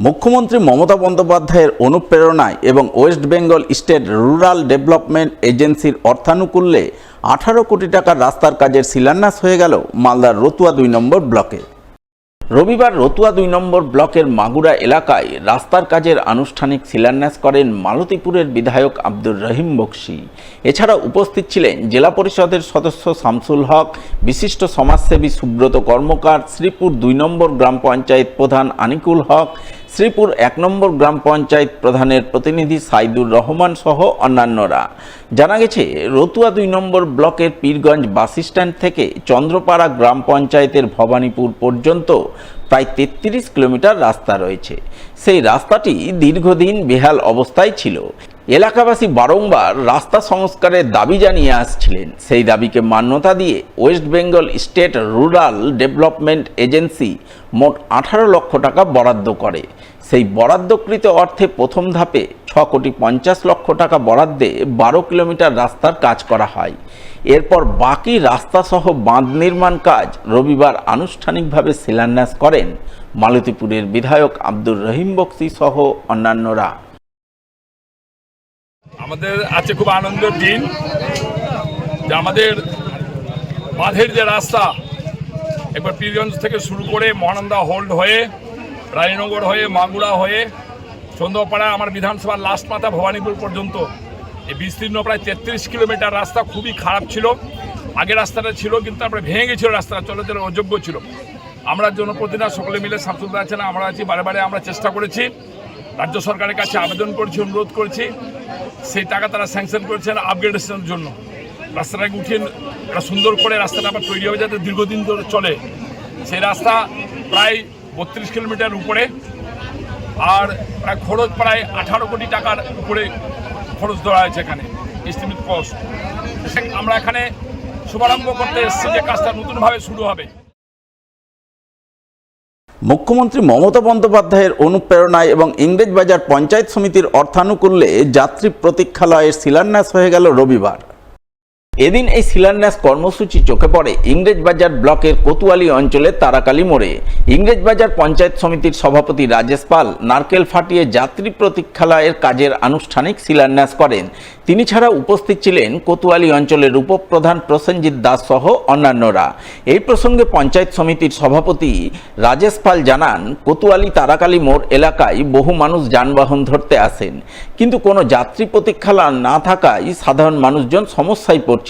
মুখ্যমন্ত্রী মমতা বন্দ্যোপাধ্যায়ের অনুপ্রেরণায় এবং West Bengal state rural development এজেন্সির অর্থানুকূল্যে 18 কোটি টাকার রাস্তার কাজের শিলান্যাস হয়ে গেল মালদার রতুয়া 2 নম্বর ব্লকে। রবিবার রতুয়া 2 নম্বর ব্লকের মাগুরা এলাকায় রাস্তার কাজের আনুষ্ঠানিক শিলান্যাস করেন মালতীপুরের বিধায়ক আব্দুর রহিম বক্সী। এছাড়া উপস্থিত ছিলেন জেলা পরিষদের সদস্য শামসুল হক, বিশিষ্ট সমাজসেবী সুব্রত কর্মকার, শ্রীপুর 2 নম্বর গ্রাম পঞ্চায়েত প্রধান আনিকুল হক, শ্রীপুর 1 নম্বর গ্রাম পঞ্চায়েত প্রধানের প্রতিনিধি সাইদুর রহমান সহ অন্যান্যরা। জানা গেছে, রতুয়া 2 নম্বর ব্লকের পীরগঞ্জ বাসস্ট্যান্ড থেকে চন্দ্রপাড়া গ্রাম পঞ্চায়েতের ভবানীপুর পর্যন্ত প্রায় 33 কিলোমিটার রাস্তা রয়েছে। সেই রাস্তাটি দীর্ঘদিন বেহাল অবস্থায় ছিল। এলাকাবাসী বারংবার রাস্তা সংস্কারের দাবি জানিয়ে আসছিলেন। সেই দাবিকে মান্যতা দিয়ে West Bengal state rural development agency মোট 18 লক্ষ টাকা বরাদ্দ করে। সেই বরাদ্দকৃত অর্থে প্রথম ধাপে 6,50 লক্ষ টাকা বরাদ্দে 12 কিলোমিটার রাস্তার কাজ করা হয়। এরপর বাকি রাস্তাসহ বাঁধ নির্মাণ কাজ রবিবার আনুষ্ঠানিকভাবে শিলান্যাস করেন মালতীপুরের বিধায়ক আব্দুর রহিম বক্সী সহ অন্যান্যরা। আমাদের আজকে খুব আনন্দের দিন যে আমাদের বাঁধের যে রাস্তা একবার পীরগঞ্জ থেকে শুরু করে মহানন্দা হোল্ড হয়ে রানীনগর হয়ে মাগুরা হয়ে চন্দ্রপাড়া আমার বিধানসভার লাস্ট মাথা ভবানীপুর পর্যন্ত এই বিস্তীর্ণ প্রায় 33 কিলোমিটার রাস্তা খুবই খারাপ ছিল। আগে রাস্তাটা ছিল কিন্তু তারপরে ভেঙে গেছিল, রাস্তাটা চলাচলের অযোগ্য ছিল। আমরা জনপ্রতিনিধিরা সকলে মিলে শামসুল আছেন, আমরা আছি, বারে আমরা চেষ্টা করেছি, রাজ্য সরকারের কাছে আবেদন করেছি, অনুরোধ করেছি। সেই টাকা তারা স্যাংশন করেছেন আপগ্রেডেশনের জন্য। রাস্তাটাকে উঠিয়ে একটা সুন্দর করে রাস্তাটা আবার তৈরি হবে যাতে দীর্ঘদিন ধরে চলে। সেই রাস্তা প্রায় 32 কিলোমিটার উপরে, আর প্রায় খরচ প্রায় 18 কোটি টাকার উপরে খরচ ধরা হয়েছে এখানে এস্টিমেট কস্ট। আমরা এখানে শুভারম্ভ করতে এসেছি যে কাজটা নতুনভাবে শুরু হবে। মুখ্যমন্ত্রী মমতা বন্দ্যোপাধ্যায়ের অনুপ্রেরণায় এবং ইংরেজবাজার পঞ্চায়েত সমিতির অর্থানুকূল্যে যাত্রী প্রতীক্ষালয়ের শিলান্যাস হয়ে গেল রবিবার। এদিন এই শিলান্যাস কর্মসূচি চোখে পড়ে ইংরেজবাজার ব্লকের কোতোয়ালি অঞ্চলের তারাকালী মোড়ে। ইংরেজবাজার পঞ্চায়েত সমিতির সভাপতি রাজেশ পাল নারকেল ফাটিয়ে যাত্রী প্রতীক্ষালয়ের কাজের আনুষ্ঠানিক শিলান্যাস করেন। তিনি ছাড়া উপস্থিত ছিলেন কোতোয়ালি অঞ্চলের উপপ্রধান প্রসেনজিৎ দাস সহ অন্যান্যরা। এই প্রসঙ্গে পঞ্চায়েত সমিতির সভাপতি রাজেশ পাল জানান, কোতোয়ালি তারাকালী মোড় এলাকায় বহু মানুষ যানবাহন ধরতে আসেন, কিন্তু কোনো যাত্রী প্রতীক্ষালয় না থাকায় সাধারণ মানুষজন সমস্যায় পড়ছিলেন।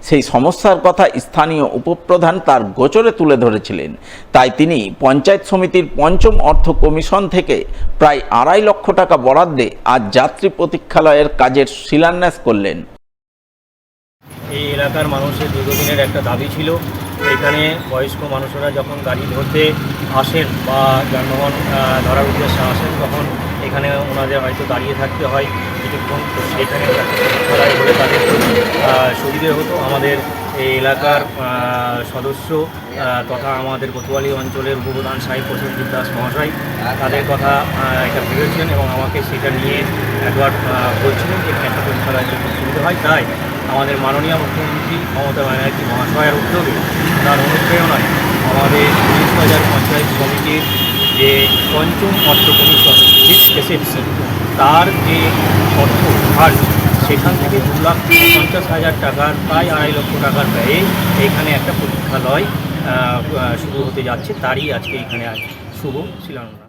সেই সমস্যার কথা স্থানীয় উপপ্রধান তার গোচরে তুলে ধরেছিলেন। তাই তিনি পঞ্চায়েত সমিতির পঞ্চম অর্থ কমিশন থেকে প্রায় 2.5 লক্ষ টাকা বরাদ্দে আজ যাত্রী প্রতীক্ষালয়ের কাজের শিলান্যাস করলেন। এই এলাকার মানুষের দীর্ঘদিনের একটা দাবি ছিল, এখানে বয়স্ক মানুষরা যখন গাড়ি ধরতে আসেন বা যানবাহন ধরার উদ্দেশ্যে আসেন, তখন এখানে ওনাদের হয়তো দাঁড়িয়ে থাকতে হয় কিছুক্ষণ। তো সেখানে হলে তাদের সুবিধে হতো। আমাদের এই এলাকার সদস্য তথা আমাদের কোতোয়ালি অঞ্চলের উপপ্রধান সাহেব প্রসেনজিৎ দাস মহাশয় তাদের কথা এটা ভেবেছেন এবং আমাকে সেটা নিয়ে একবার বলছিলেন যে একটা প্রতীক্ষালয় খুব সুবিধা হয়। তাই আমাদের মাননীয় মুখ্যমন্ত্রী মমতা ব্যানার্জি মহাশয়ের উদ্যোগে, তার অনুপ্রেরণায় আমাদের ইংরেজবাজার পঞ্চায়েত সমিতির যে পঞ্চম অর্থ কমিশন SFC তার যে অর্থ ভার, সেখান থেকে 2,50,000 টাকার প্রায় 2.5 লক্ষ টাকার ব্যয়ে এখানে একটা প্রতীক্ষালয় শুরু হতে যাচ্ছে। তারই আজকে এখানে শুভ শিলান্যাস।